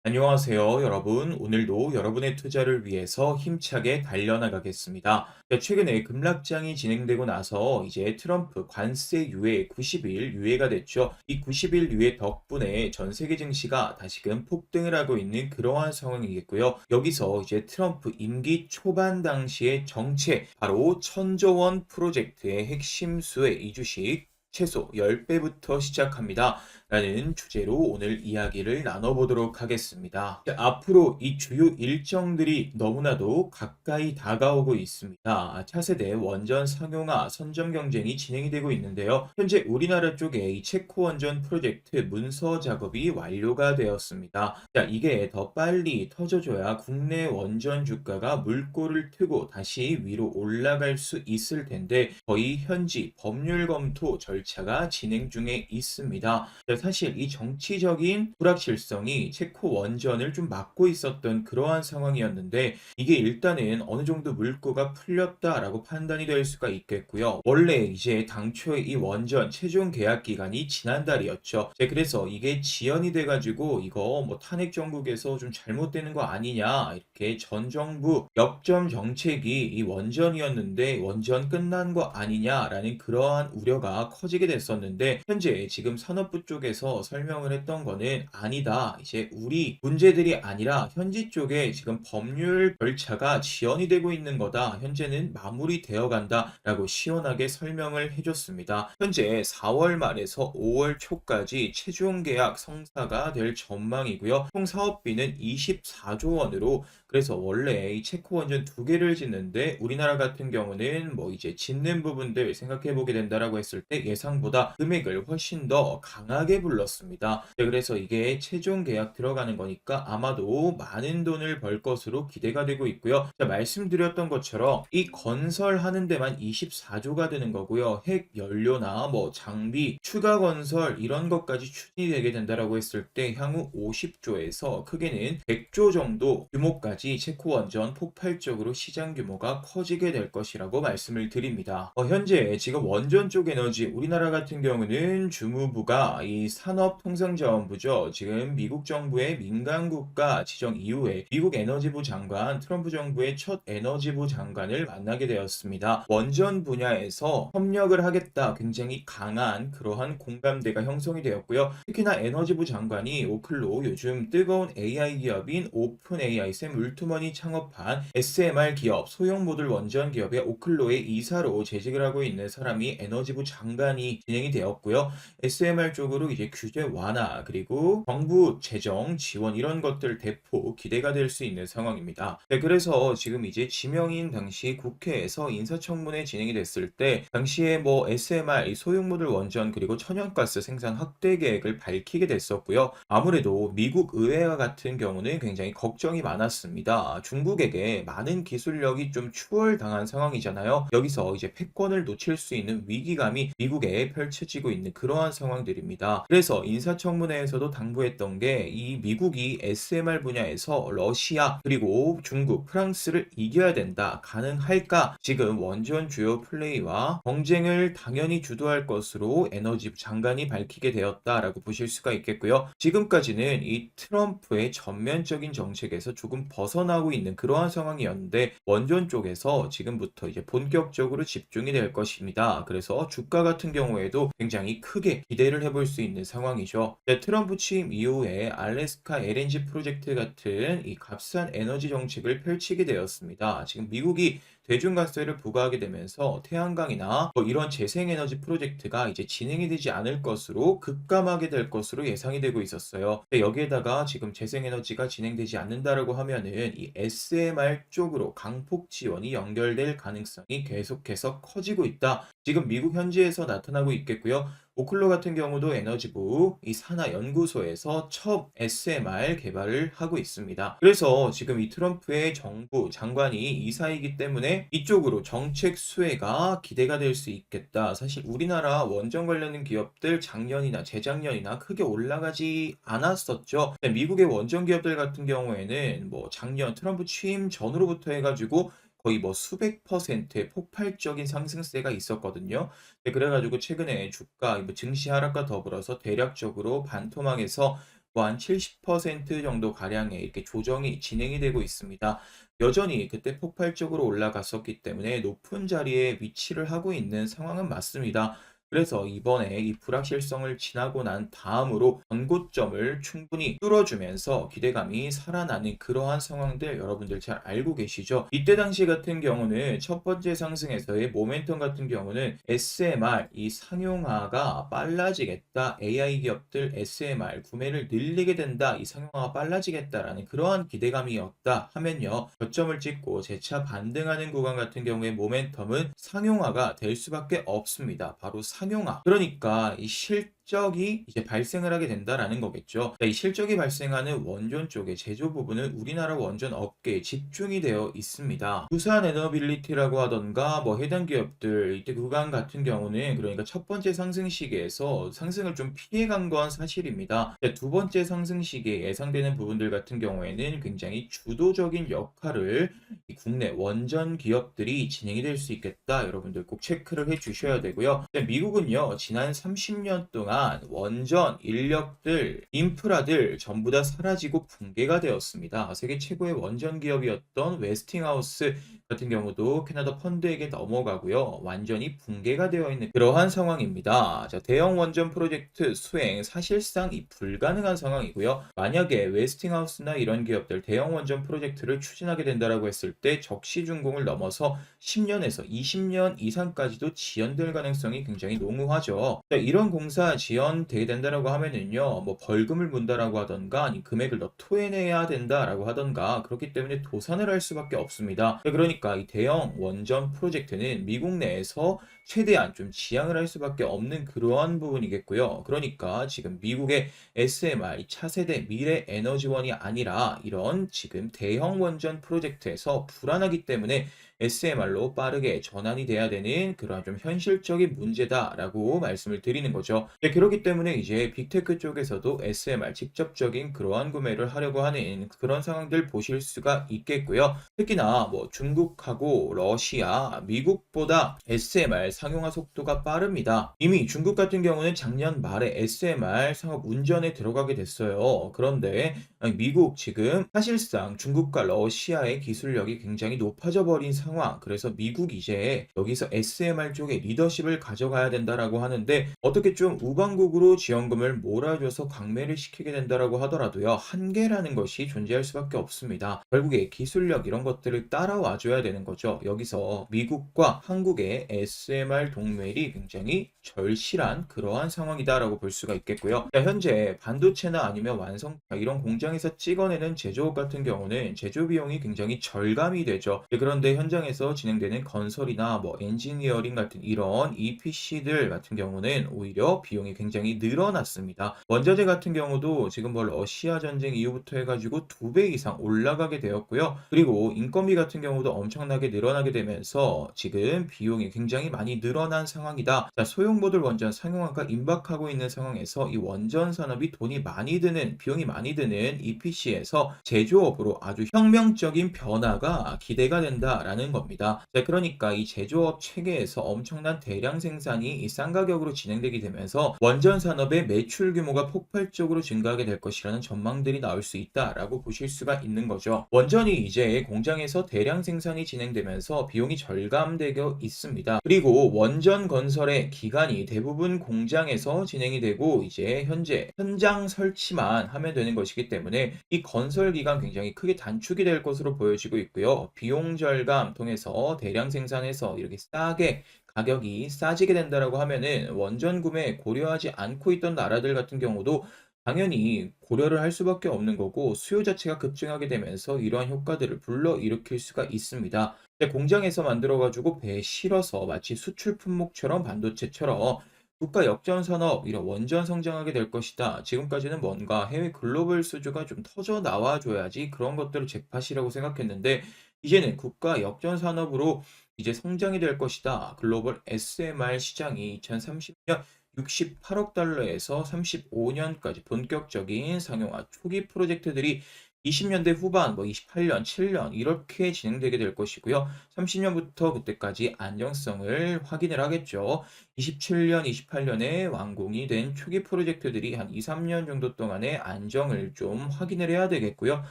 안녕하세요, 여러분. 오늘도 여러분의 투자를 위해서 힘차게 달려나가겠습니다. 최근에 급락장이 진행되고 나서 이제 트럼프 관세 유예 90일 유예가 됐죠. 이 90일 유예 덕분에 전 세계 증시가 다시금 폭등을 하고 있는 그러한 상황이겠고요. 여기서 이제 트럼프 임기 초반 당시의 정책, 바로 천조 원 프로젝트의 핵심 수의 이 주식 최소 10배부터 시작합니다. 라는 주제로 오늘 이야기를 나눠보도록 하겠습니다. 앞으로 이 주요 일정들이 너무나도 가까이 다가오고 있습니다. 차세대 원전 상용화 선점 경쟁이 진행이 되고 있는데요. 현재 우리나라 쪽에 이 체코 원전 프로젝트 문서 작업이 완료가 되었습니다. 이게 더 빨리 터져줘야 국내 원전 주가가 물꼬를 트고 다시 위로 올라갈 수 있을 텐데 거의 현지 법률 검토 절차가 진행 중에 있습니다. 사실 이 정치적인 불확실성이 체코 원전을 좀 막고 있었던 그러한 상황이었는데 이게 일단은 어느 정도 물꼬가 풀렸다라고 판단이 될 수가 있겠고요. 원래 이제 당초에 이 원전 최종 계약 기간이 지난달이었죠. 그래서 이게 지연이 돼가지고 이거 뭐 탄핵 정국에서 좀 잘못되는 거 아니냐 이렇게 전 정부 역점 정책이 이 원전이었는데 원전 끝난 거 아니냐라는 그러한 우려가 커지게 됐었는데 현재 지금 산업부 쪽에서 설명을 했던 거는 아니다. 이제 우리 문제들이 아니라 현지 쪽에 지금 법률 절차가 지연이 되고 있는 거다. 현재는 마무리되어 간다라고 시원하게 설명을 해줬습니다. 현재 4월 말에서 5월 초까지 최종 계약 성사가 될 전망이고요. 총 사업비는 24조 원으로 그래서 원래 이 체코 원전 두 개를 짓는데 우리나라 같은 경우는 뭐 이제 짓는 부분들 생각해 보게 된다라고 했을 때 예상보다 금액을 훨씬 더 강하게 불렀습니다. 그래서 이게 최종 계약 들어가는 거니까 아마도 많은 돈을 벌 것으로 기대가 되고 있고요. 말씀드렸던 것처럼 이 건설하는 데만 24조가 되는 거고요. 핵 연료나 뭐 장비, 추가 건설 이런 것까지 추진이 되게 된다라고 했을 때 향후 50조에서 크게는 100조 정도 규모까지 체코 원전 폭발적으로 시장 규모가 커지게 될 것이라고 말씀을 드립니다. 현재 지금 원전 쪽 에너지 우리나라 같은 경우는 주무부가 이 산업통상자원부죠. 지금 미국 정부의 민간국가 지정 이후에 미국 에너지부 장관, 트럼프 정부의 첫 에너지부 장관을 만나게 되었습니다. 원전 분야에서 협력을 하겠다 굉장히 강한 그러한 공감대가 형성이 되었고요. 특히나 에너지부 장관이 오클로 요즘 뜨거운 AI 기업인 오픈 AI 샘 울트먼이 창업한 SMR 기업 소형 모듈 원전 기업의 오클로의 이사로 재직을 하고 있는 사람이 에너지부 장관이 진행이 되었고요. SMR 쪽으로 이제 규제 완화 그리고 정부 재정 지원 이런 것들 대폭 기대가 될 수 있는 상황입니다. 그래서 지금 이제 지명인 당시 국회에서 인사청문회 진행이 됐을 때 당시에 뭐 SMR 소형 모듈 원전 그리고 천연가스 생산 확대 계획을 밝히게 됐었고요. 아무래도 미국 의회와 같은 경우는 굉장히 걱정이 많았습니다. 중국에게 많은 기술력이 좀 추월당한 상황이잖아요. 여기서 이제 패권을 놓칠 수 있는 위기감이 미국에 펼쳐지고 있는 그러한 상황들입니다. 그래서 인사청문회에서도 당부했던 게 이 미국이 SMR 분야에서 러시아 그리고 중국, 프랑스를 이겨야 된다. 가능할까? 지금 원전 주요 플레이와 경쟁을 당연히 주도할 것으로 에너지 장관이 밝히게 되었다라고 보실 수가 있겠고요. 지금까지는 이 트럼프의 전면적인 정책에서 조금 벗어나고 있는 그러한 상황이었는데 원전 쪽에서 지금부터 이제 본격적으로 집중이 될 것입니다. 그래서 주가 같은 경우에도 굉장히 크게 기대를 해볼 수 있는 상황이죠. 트럼프 취임 이후에 알래스카 LNG 프로젝트 같은 이 값싼 에너지 정책을 펼치게 되었습니다. 지금 미국이 대중가스를 부과하게 되면서 태양광이나 뭐 이런 재생에너지 프로젝트가 이제 진행이 되지 않을 것으로 급감하게 될 것으로 예상이 되고 있었어요. 근데 여기에다가 지금 재생에너지가 진행되지 않는다라고 하면은 이 SMR 쪽으로 강폭 지원이 연결될 가능성이 계속해서 커지고 있다. 지금 미국 현지에서 나타나고 있겠고요. 오클로 같은 경우도 에너지부 이 산하 연구소에서 첫 SMR 개발을 하고 있습니다. 그래서 지금 이 트럼프의 정부 장관이 이사이기 때문에 이쪽으로 정책 수혜가 기대가 될 수 있겠다. 사실 우리나라 원전 관련된 기업들 작년이나 재작년이나 크게 올라가지 않았었죠. 미국의 원전 기업들 같은 경우에는 뭐 작년 트럼프 취임 전으로부터 해가지고 거의 뭐 수백 퍼센트의 폭발적인 상승세가 있었거든요. 그래가지고 최근에 주가 뭐 증시 하락과 더불어서 대략적으로 반토막에서 뭐 한 70% 정도 가량의 이렇게 조정이 진행이 되고 있습니다. 여전히 그때 폭발적으로 올라갔었기 때문에 높은 자리에 위치를 하고 있는 상황은 맞습니다. 그래서 이번에 이 불확실성을 지나고 난 다음으로 전고점을 충분히 뚫어주면서 기대감이 살아나는 그러한 상황들 여러분들 잘 알고 계시죠? 이때 당시 같은 경우는 첫 번째 상승에서의 모멘텀 같은 경우는 SMR 이 상용화가 빨라지겠다. AI 기업들 SMR 구매를 늘리게 된다. 이 상용화가 빨라지겠다라는 그러한 기대감이었다 하면요. 저점을 찍고 재차 반등하는 구간 같은 경우에 모멘텀은 상용화가 될 수밖에 없습니다. 바로 상용화. 그러니까 이 실적이 이제 발생을 하게 된다라는 거겠죠. 이 실적이 발생하는 원전 쪽의 제조 부분은 우리나라 원전 업계에 집중이 되어 있습니다. 두산 에너빌리티라고 하던가 뭐 해당 기업들 이때 구간 같은 경우는 그러니까 첫 번째 상승 시기에서 상승을 좀 피해간 건 사실입니다. 두 번째 상승 시기에 예상되는 부분들 같은 경우에는 굉장히 주도적인 역할을 이 국내 원전 기업들이 진행이 될 수 있겠다. 여러분들 꼭 체크를 해 주셔야 되고요. 미국은요, 지난 30년 동안 원전 인력들, 인프라들 전부 다 사라지고 붕괴가 되었습니다. 세계 최고의 원전 기업이었던 웨스팅하우스 같은 경우도 캐나다 펀드에게 넘어가고요. 완전히 붕괴가 되어 있는 그러한 상황입니다. 자, 대형 원전 프로젝트 수행 사실상 이 불가능한 상황이고요. 만약에 웨스팅하우스나 이런 기업들 대형 원전 프로젝트를 추진하게 된다라고 했을 때 적시준공을 넘어서 10년에서 20년 이상까지도 지연될 가능성이 굉장히 농후하죠. 자, 이런 공사 지연되게 된다라고 하면은요, 뭐 벌금을 문다라고 하던가 아니 금액을 더 토해내야 된다라고 하던가 그렇기 때문에 도산을 할 수밖에 없습니다. 그러니까 이 대형 원전 프로젝트는 미국 내에서 최대한 좀 지양을 할 수밖에 없는 그러한 부분이겠고요. 그러니까 지금 미국의 SMR 차세대 미래 에너지원이 아니라 이런 지금 대형 원전 프로젝트에서 불안하기 때문에 SMR로 빠르게 전환이 돼야 되는 그러한 좀 현실적인 문제다라고 말씀을 드리는 거죠. 네, 그렇기 때문에 이제 빅테크 쪽에서도 SMR 직접적인 그러한 구매를 하려고 하는 그런 상황들 보실 수가 있겠고요. 특히나 뭐 중국하고 러시아, 미국보다 SMR 상용화 속도가 빠릅니다. 이미 중국 같은 경우는 작년 말에 SMR 상업 운전에 들어가게 됐어요. 그런데 미국 지금 사실상 중국과 러시아의 기술력이 굉장히 높아져 버린 상황. 그래서 미국 이제 여기서 SMR 쪽에 리더십을 가져가야 된다라고 하는데 어떻게 좀 우방국으로 지원금을 몰아줘서 광매를 시키게 된다라고 하더라도요. 한계라는 것이 존재할 수밖에 없습니다. 결국에 기술력 이런 것들을 따라와 줘야 되는 거죠. 여기서 미국과 한국의 SMR 동맹이 굉장히 절실한 그러한 상황이다라고 볼 수가 있겠고요. 자, 현재 반도체나 아니면 완성차 이런 공장에서 찍어내는 제조업 같은 경우는 제조 비용이 굉장히 절감이 되죠. 그런데 현장에서 진행되는 건설이나 뭐 엔지니어링 같은 이런 EPC들 같은 경우는 오히려 비용이 굉장히 늘어났습니다. 원자재 같은 경우도 지금 뭐 러시아 전쟁 이후부터 해가지고 2배 이상 올라가게 되었고요. 그리고 인건비 같은 경우도 엄청나게 늘어나게 되면서 지금 비용이 굉장히 많이 늘어난 상황이다. 자, 소형모듈 원전 상용화가 임박하고 있는 상황에서 이 원전 산업이 돈이 많이 드는 비용이 많이 드는 EPC에서 제조업으로 아주 혁명적인 변화가 기대가 된다라는 겁니다. 자, 그러니까 이 제조업 체계에서 엄청난 대량 생산이 이 싼 가격으로 진행되게 되면서 원전 산업의 매출 규모가 폭발적으로 증가하게 될 것이라는 전망들이 나올 수 있다라고 보실 수가 있는 거죠. 원전이 이제 공장에서 대량 생산이 진행되면서 비용이 절감되고 있습니다. 그리고 원전 건설의 기간이 대부분 공장에서 진행이 되고 이제 현재 현장 설치만 하면 되는 것이기 때문에 이 건설 기간 굉장히 크게 단축이 될 것으로 보여지고 있고요. 비용 절감 통해서 대량 생산해서 이렇게 싸게 가격이 싸지게 된다라고 하면은 원전 구매 고려하지 않고 있던 나라들 같은 경우도 당연히 고려를 할 수밖에 없는 거고 수요 자체가 급증하게 되면서 이러한 효과들을 불러일으킬 수가 있습니다. 공장에서 만들어 가지고 배에 실어서 마치 수출 품목처럼 반도체처럼 국가 역전 산업 이런 원전 성장하게 될 것이다. 지금까지는 뭔가 해외 글로벌 수주가 좀 터져 나와 줘야지 그런 것들을 잭팟이라고 생각했는데 이제는 국가 역전 산업으로 이제 성장이 될 것이다. 글로벌 SMR 시장이 2030년 68억 달러에서 35년까지 본격적인 상용화 초기 프로젝트들이 20년대 후반, 뭐 28년, 7년 이렇게 진행되게 될 것이고요. 30년부터 그때까지 안정성을 확인을 하겠죠. 27년, 28년에 완공이 된 초기 프로젝트들이 한 2-3년 정도 동안의 안정을 좀 확인을 해야 되겠고요.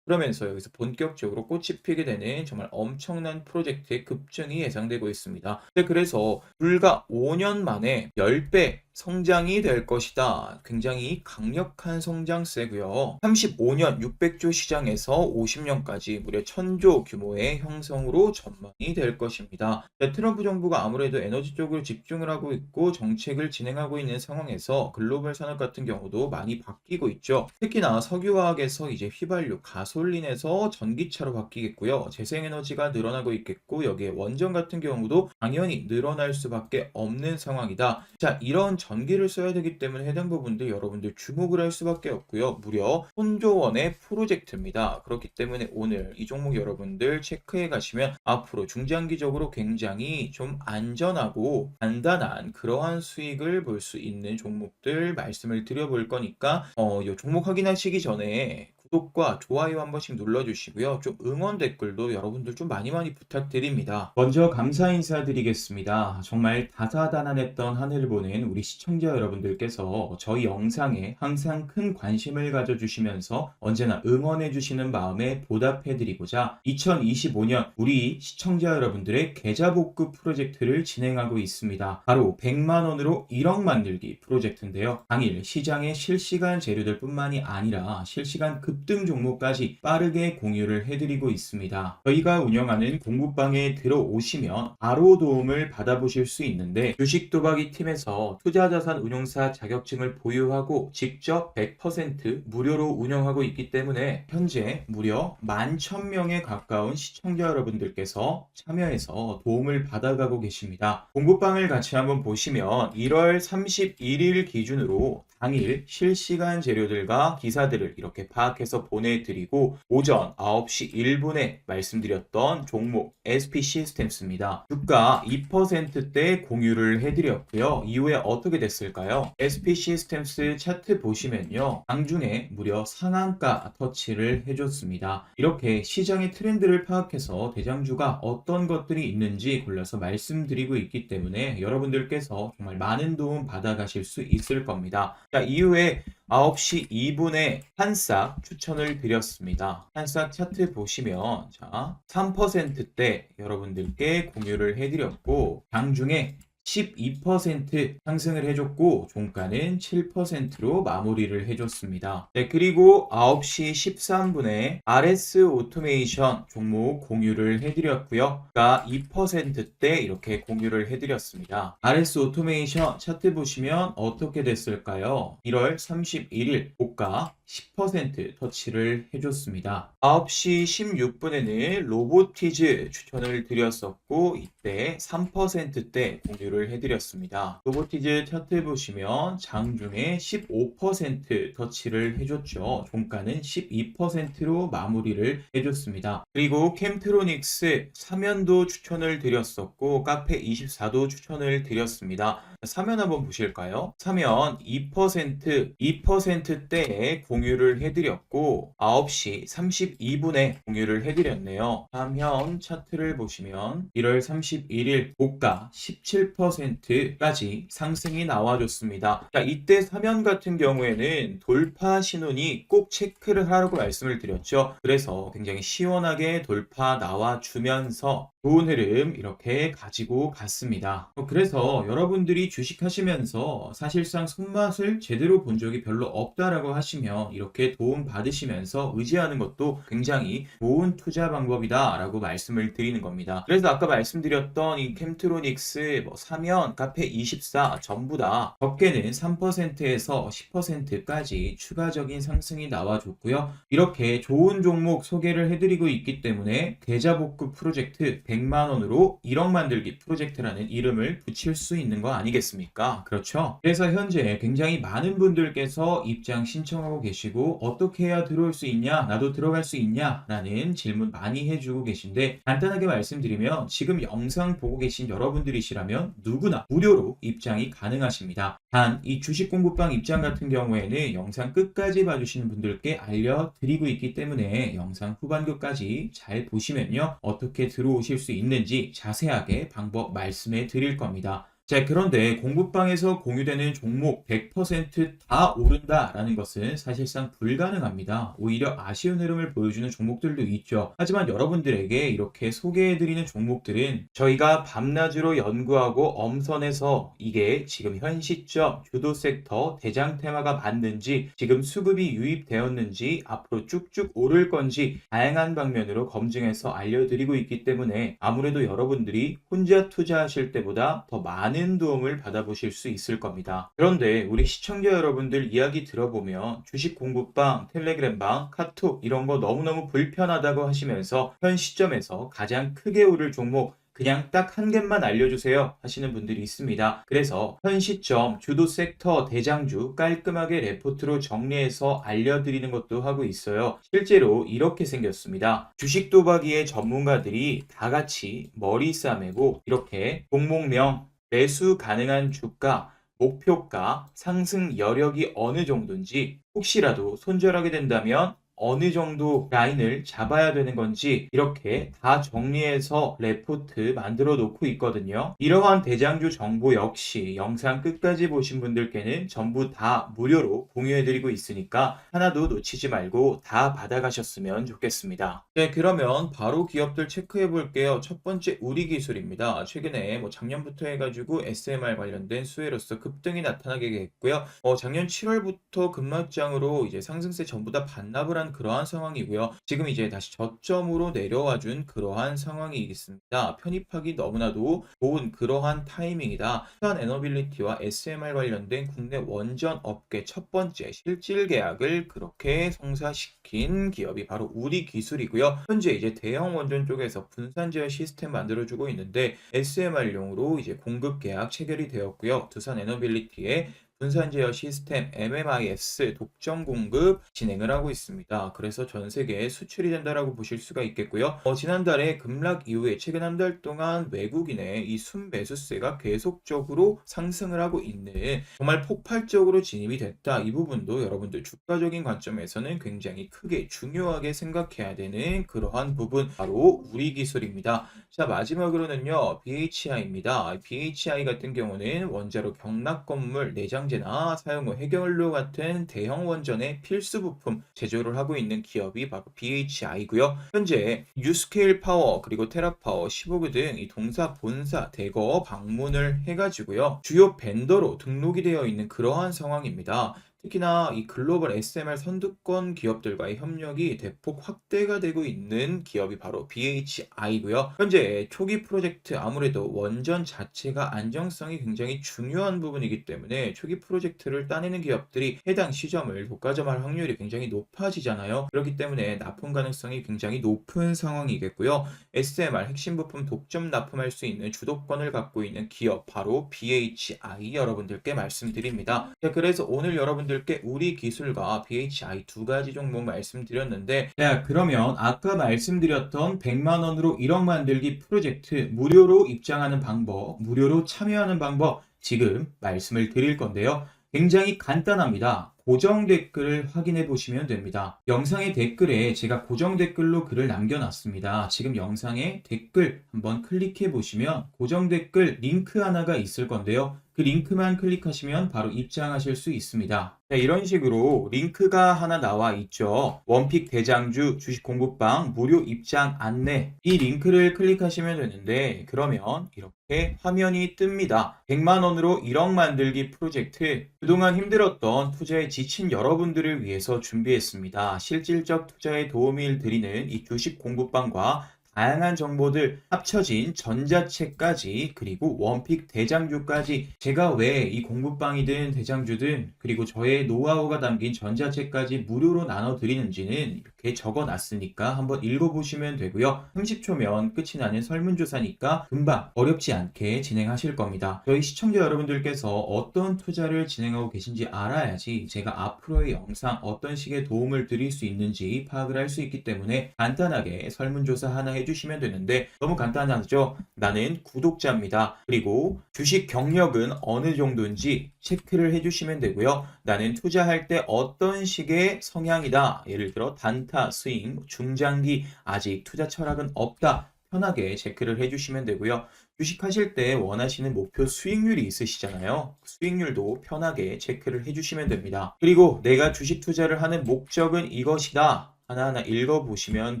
그러면서 여기서 본격적으로 꽃이 피게 되는 정말 엄청난 프로젝트의 급증이 예상되고 있습니다. 네, 그래서 불과 5년 만에 10배 성장이 될 것이다. 굉장히 강력한 성장세고요. 35년 600조 시장에서 50년까지 무려 1000조 규모의 형성으로 전망이 될 것입니다. 네, 트럼프 정부가 아무래도 에너지 쪽으로 집중을 하고 있고 정책을 진행하고 있는 상황에서 글로벌 산업 같은 경우도 많이 바뀌고 있죠. 특히나 석유화학에서 이제 휘발유, 가솔린에서 전기차로 바뀌겠고요. 재생에너지가 늘어나고 있겠고 여기에 원전 같은 경우도 당연히 늘어날 수밖에 없는 상황이다. 자, 이런 전기를 써야 되기 때문에 해당 부분들 여러분들 주목을 할 수밖에 없고요. 무려 1000조 원의 프로젝트입니다. 그렇기 때문에 오늘 이 종목 여러분들 체크해 가시면 앞으로 중장기적으로 굉장히 좀 안전하고 간단한 그러한 수익을 볼 수 있는 종목들 말씀을 드려볼 거니까 이 종목 확인하시기 전에 구독과 좋아요 한 번씩 눌러주시고요. 좀 응원 댓글도 여러분들 좀 많이 부탁드립니다. 먼저 감사 인사드리겠습니다. 정말 다사다난했던 한 해를 보낸 우리 시청자 여러분들께서 저희 영상에 항상 큰 관심을 가져주시면서 언제나 응원해주시는 마음에 보답해드리고자 2025년 우리 시청자 여러분들의 계좌복구 프로젝트를 진행하고 있습니다. 바로 100만원으로 1억 만들기 프로젝트인데요. 당일 시장의 실시간 재료들 뿐만이 아니라 실시간 급등 종목까지 빠르게 공유를 해드리고 있습니다. 저희가 운영하는 공부방에 들어오시면 바로 도움을 받아보실 수 있는데 주식 도박이 팀에서 투자자산 운용사 자격증을 보유하고 직접 100% 무료로 운영하고 있기 때문에 현재 무려 11,000명에 가까운 시청자 여러분들께서 참여해서 도움을 받아가고 계십니다. 공부방을 같이 한번 보시면 1월 31일 기준으로 당일 실시간 재료들과 기사들을 이렇게 파악해서 보내드리고 오전 9시 1분에 말씀드렸던 종목 SP 시스템스입니다. 주가 2%대 공유를 해드렸고요. 이후에 어떻게 됐을까요? SP 시스템스 차트 보시면요. 장중에 무려 상한가 터치를 해줬습니다. 이렇게 시장의 트렌드를 파악해서 대장주가 어떤 것들이 있는지 골라서 말씀드리고 있기 때문에 여러분들께서 정말 많은 도움 받아가실 수 있을 겁니다. 자, 이후에 9시 2분에 한싹 추천을 드렸습니다. 한싹 차트 보시면 자 3%대 여러분들께 공유를 해드렸고 장중에 12% 상승을 해줬고 종가는 7%로 마무리를 해줬습니다. 네, 그리고 9시 13분에 RS 오토메이션 종목 공유를 해드렸고요. 가 2%대 이렇게 공유를 해드렸습니다. RS 오토메이션 차트 보시면 어떻게 됐을까요? 1월 31일 고가 10% 터치를 해줬습니다. 9시 16분에는 로보티즈 추천을 드렸었고 이때 3%대 공유를 해드렸습니다. 로보티즈 차트 보시면 장중에 15% 터치를 해줬죠. 종가는 12%로 마무리를 해줬습니다. 그리고 캠트로닉스 사면도 추천을 드렸었고 카페24도 추천을 드렸습니다. 사면 한번 보실까요? 사면 2%대의 공유를 해드렸고 9시 32분에 공유를 해드렸네요. 사면 차트를 보시면 1월 31일 고가 17%까지 상승이 나와줬습니다. 자, 이때 사면 같은 경우에는 돌파 신호니 꼭 체크를 하라고 말씀을 드렸죠. 그래서 굉장히 시원하게 돌파 나와주면서 좋은 흐름 이렇게 가지고 갔습니다. 그래서 여러분들이 주식하시면서 사실상 손맛을 제대로 본 적이 별로 없다라고 하시면 이렇게 도움 받으시면서 의지하는 것도 굉장히 좋은 투자 방법이다 라고 말씀을 드리는 겁니다. 그래서 아까 말씀드렸던 이 캠트로닉스, 사면, 카페24 전부 다 적게는 3%에서 10%까지 추가적인 상승이 나와줬고요. 이렇게 좋은 종목 소개를 해드리고 있기 때문에 계좌복구 프로젝트 100만원으로 1억 만들기 프로젝트라는 이름을 붙일 수 있는 거 아니겠습니까? 그렇죠? 그래서 현재 굉장히 많은 분들께서 입장 신청하고 계시고 어떻게 해야 들어올 수 있냐? 나도 들어갈 수 있냐? 라는 질문 많이 해주고 계신데 간단하게 말씀드리면 지금 영상 보고 계신 여러분들이시라면 누구나 무료로 입장이 가능하십니다. 단, 이 주식 공부방 입장 같은 경우에는 영상 끝까지 봐주시는 분들께 알려드리고 있기 때문에 영상 후반부까지 잘 보시면요. 어떻게 들어오실 수 있는지 자세하게 방법 말씀해 드릴 겁니다. 자, 그런데 공부방에서 공유되는 종목 100%다 오른다라는 것은 사실상 불가능합니다. 오히려 아쉬운 흐름을 보여주는 종목들도 있죠. 하지만 여러분들에게 이렇게 소개해드리는 종목들은 저희가 밤낮으로 연구하고 엄선해서 이게 지금 현 시점 주도 섹터 대장 테마가 맞는지, 지금 수급이 유입되었는지, 앞으로 쭉쭉 오를 건지 다양한 방면으로 검증해서 알려드리고 있기 때문에 아무래도 여러분들이 혼자 투자하실 때보다 더 많은 도움을 받아보실 수 있을 겁니다. 그런데 우리 시청자 여러분들 이야기 들어보면 주식 공부방, 텔레그램방, 카톡 이런 거 너무너무 불편하다고 하시면서 현 시점에서 가장 크게 오를 종목 그냥 딱 한 개만 알려주세요 하시는 분들이 있습니다. 그래서 현 시점 주도 섹터 대장주 깔끔하게 레포트로 정리해서 알려드리는 것도 하고 있어요. 실제로 이렇게 생겼습니다. 주식 도박이의 전문가들이 다 같이 머리 싸매고 이렇게 종목명, 매수 가능한 주가, 목표가, 상승 여력이 어느 정도인지, 혹시라도 손절하게 된다면 어느 정도 라인을 잡아야 되는 건지 이렇게 다 정리해서 레포트 만들어 놓고 있거든요. 이러한 대장주 정보 역시 영상 끝까지 보신 분들께는 전부 다 무료로 공유해드리고 있으니까 하나도 놓치지 말고 다 받아가셨으면 좋겠습니다. 네, 그러면 바로 기업들 체크해 볼게요. 첫 번째 우리기술입니다. 최근에 작년부터 해가지고 SMR 관련된 수혜로서 급등이 나타나게 됐고요. 작년 7월부터 급락장으로 이제 상승세 전부 다 반납을 한 그러한 상황이고요. 지금 이제 다시 저점으로 내려와준 그러한 상황이 있습니다. 편입하기 너무나도 좋은 그러한 타이밍이다. 투싼 에너빌리티와 SMR 관련된 국내 원전 업계 첫 번째 실질 계약을 그렇게 성사시킨 기업이 바로 우리기술이고요. 현재 이제 대형 원전 쪽에서 분산 제어 시스템 만들어주고 있는데 SMR용으로 이제 공급 계약 체결이 되었고요. 두산 에너빌리티의 분산 제어 시스템 MMIS 독점 공급 진행을 하고 있습니다. 그래서 전 세계에 수출이 된다라고 보실 수가 있겠고요. 지난달에 급락 이후에 최근 한 달 동안 외국인의 이 순매수세가 계속적으로 상승을 하고 있는 정말 폭발적으로 진입이 됐다. 이 부분도 여러분들 주가적인 관점에서는 굉장히 크게 중요하게 생각해야 되는 그러한 부분 바로 우리 기술입니다. 자, 마지막으로는요. BHI입니다. BHI 같은 경우는 원자로 경락 건물 내장 나 사용 후 해결료 같은 대형 원전의 필수 부품 제조를 하고 있는 기업이 바로 BHI고요. 현재 뉴스케일 파워 그리고 테라파워, 시보그 등 이 동사 본사 대거 방문을 해가지고요. 주요 벤더로 등록이 되어 있는 그러한 상황입니다. 특히나 이 글로벌 SMR 선두권 기업들과의 협력이 대폭 확대가 되고 있는 기업이 바로 BHI고요. 현재 초기 프로젝트 아무래도 원전 자체가 안정성이 굉장히 중요한 부분이기 때문에 초기 프로젝트를 따내는 기업들이 해당 시점을 독과점할 확률이 굉장히 높아지잖아요. 그렇기 때문에 납품 가능성이 굉장히 높은 상황이겠고요. SMR 핵심 부품 독점 납품할 수 있는 주도권을 갖고 있는 기업 바로 BHI 여러분들께 말씀드립니다. 자, 그래서 오늘 여러분들께 우리 기술과 BHI 두 가지 종목 말씀드렸는데, 자, 그러면 아까 말씀드렸던 100만 원으로 1억 만들기 프로젝트 무료로 입장하는 방법, 무료로 참여하는 방법 지금 말씀을 드릴 건데요. 굉장히 간단합니다. 고정 댓글을 확인해 보시면 됩니다. 영상의 댓글에 제가 고정 댓글로 글을 남겨놨습니다. 지금 영상의 댓글 한번 클릭해 보시면 고정 댓글 링크 하나가 있을 건데요. 그 링크만 클릭하시면 바로 입장하실 수 있습니다. 네, 이런 식으로 링크가 하나 나와 있죠. 원픽 대장주 주식 공부방 무료 입장 안내, 이 링크를 클릭하시면 되는데 그러면 이렇게 화면이 뜹니다. 100만 원으로 1억 만들기 프로젝트, 그동안 힘들었던 투자에 지친 여러분들을 위해서 준비했습니다. 실질적 투자에 도움을 드리는 이 주식 공부방과 다양한 정보들 합쳐진 전자책까지, 그리고 원픽 대장주까지, 제가 왜 이 공부방이든 대장주든 그리고 저의 노하우가 담긴 전자책까지 무료로 나눠드리는지는 이렇게 적어놨으니까 한번 읽어보시면 되고요. 30초면 끝이 나는 설문조사니까 금방 어렵지 않게 진행하실 겁니다. 저희 시청자 여러분들께서 어떤 투자를 진행하고 계신지 알아야지 제가 앞으로의 영상 어떤 식의 도움을 드릴 수 있는지 파악을 할 수 있기 때문에 간단하게 설문조사 하나 해주시면 되는데 너무 간단하죠? 나는 구독자입니다. 그리고 주식 경력은 어느 정도인지 체크를 해주시면 되고요. 나는 투자할 때 어떤 식의 성향이다. 예를 들어 단타, 스윙, 중장기, 아직 투자 철학은 없다. 편하게 체크를 해주시면 되고요. 주식하실 때 원하시는 목표 수익률이 있으시잖아요. 그 수익률도 편하게 체크를 해주시면 됩니다. 그리고 내가 주식 투자를 하는 목적은 이것이다. 하나하나 읽어보시면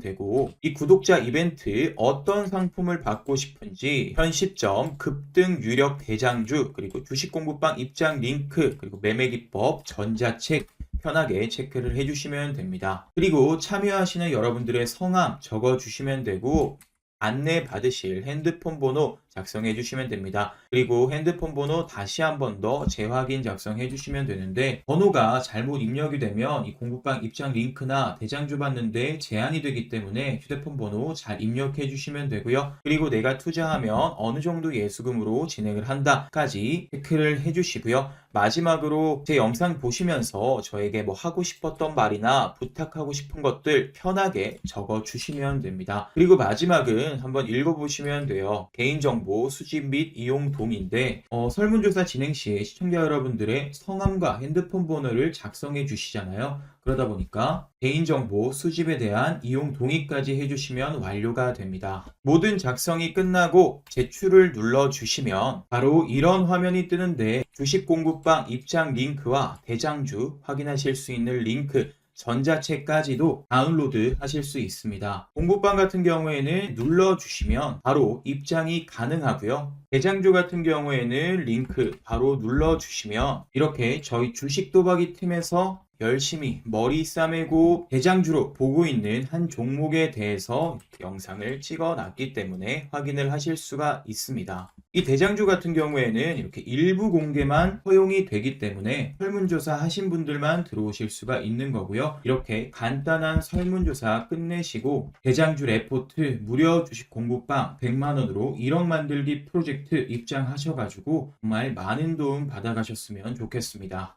되고 이 구독자 이벤트 어떤 상품을 받고 싶은지 현 시점 급등 유력 대장주 그리고 주식 공부방 입장 링크 그리고 매매 기법 전자책 편하게 체크를 해주시면 됩니다. 그리고 참여하시는 여러분들의 성함 적어주시면 되고 안내 받으실 핸드폰 번호 작성해 주시면 됩니다. 그리고 핸드폰 번호 다시 한 번 더 재확인 작성해 주시면 되는데 번호가 잘못 입력이 되면 이 공부방 입장 링크나 대장주 받는데 제한이 되기 때문에 휴대폰 번호 잘 입력해 주시면 되고요. 그리고 내가 투자하면 어느 정도 예수금으로 진행을 한다까지 체크를 해 주시고요. 마지막으로 제 영상 보시면서 저에게 뭐 하고 싶었던 말이나 부탁하고 싶은 것들 편하게 적어 주시면 됩니다. 그리고 마지막은 한번 읽어보시면 돼요. 개인정보 수집 및 이용 동의인데 설문조사 진행 시에 시청자 여러분들의 성함과 핸드폰 번호를 작성해 주시잖아요. 그러다 보니까 개인정보 수집에 대한 이용 동의까지 해주시면 완료가 됩니다. 모든 작성이 끝나고 제출을 눌러주시면 바로 이런 화면이 뜨는데 주식 공부방 입장 링크와 대장주 확인하실 수 있는 링크 전자책까지도 다운로드 하실 수 있습니다. 공부방 같은 경우에는 눌러주시면 바로 입장이 가능하고요. 대장주 같은 경우에는 링크 바로 눌러주시면 이렇게 저희 주식 도박이 팀에서 열심히 머리 싸매고 대장주로 보고 있는 한 종목에 대해서 영상을 찍어 놨기 때문에 확인을 하실 수가 있습니다. 이 대장주 같은 경우에는 이렇게 일부 공개만 허용이 되기 때문에 설문조사 하신 분들만 들어오실 수가 있는 거고요. 이렇게 간단한 설문조사 끝내시고 대장주 레포트 무료 주식 공부방 100만원으로 1억 만들기 프로젝트 입장하셔가지고 정말 많은 도움 받아가셨으면 좋겠습니다.